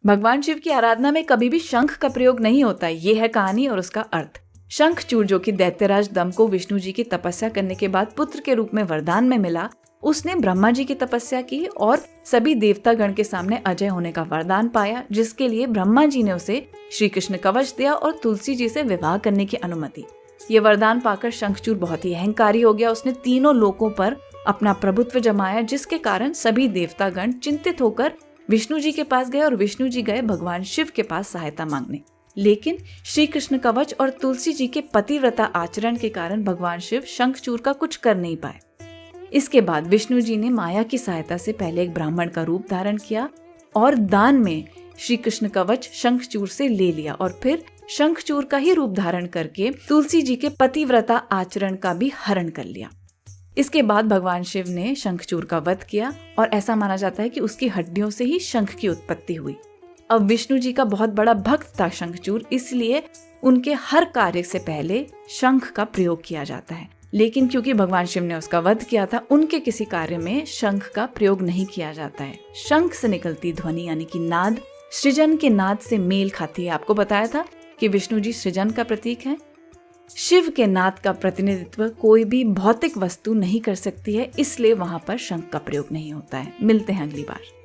भगवान शिव की आराधना में कभी भी शंख का प्रयोग नहीं होता है। ये है कहानी और उसका अर्थ। शंखचूड़ जो कि दैत्यराज दम को विष्णु जी की तपस्या करने के बाद पुत्र के रूप में वरदान में मिला, उसने ब्रह्मा जी की तपस्या की और सभी देवतागण के सामने अजय होने का वरदान पाया, जिसके लिए ब्रह्मा जी ने उसे श्री कृष्ण कवच दिया और तुलसी जी से विवाह करने की अनुमति। ये वरदान पाकर शंखचूड़ बहुत ही अहंकारी हो गया। उसने तीनों लोकों पर अपना प्रभुत्व जमाया, जिसके कारण सभी देवतागण चिंतित होकर विष्णु जी के पास गए और विष्णु जी गए भगवान शिव के पास सहायता मांगने। लेकिन श्री कृष्ण कवच और तुलसी जी के पतिव्रता आचरण के कारण भगवान शिव शंखचूड़ का कुछ कर नहीं पाए। इसके बाद विष्णु जी ने माया की सहायता से पहले एक ब्राह्मण का रूप धारण किया और दान में श्री कृष्ण कवच शंखचूड़ से ले लिया और फिर शंखचूड़ का ही रूप धारण करके तुलसी जी के पतिव्रता आचरण का भी हरण कर लिया। इसके बाद भगवान शिव ने शंखचूड़ का वध किया और ऐसा माना जाता है कि उसकी हड्डियों से ही शंख की उत्पत्ति हुई। अब विष्णु जी का बहुत बड़ा भक्त था शंखचूड़, इसलिए उनके हर कार्य से पहले शंख का प्रयोग किया जाता है। लेकिन क्योंकि भगवान शिव ने उसका वध किया था, उनके किसी कार्य में शंख का प्रयोग नहीं किया जाता है। शंख से निकलती ध्वनि यानी कि नाद सृजन के नाद से मेल खाती है। आपको बताया था कि विष्णु जी सृजन का प्रतीक है। शिव के नाद का प्रतिनिधित्व कोई भी भौतिक वस्तु नहीं कर सकती है, इसलिए वहां पर शंख का प्रयोग नहीं होता है। मिलते हैं अगली बार।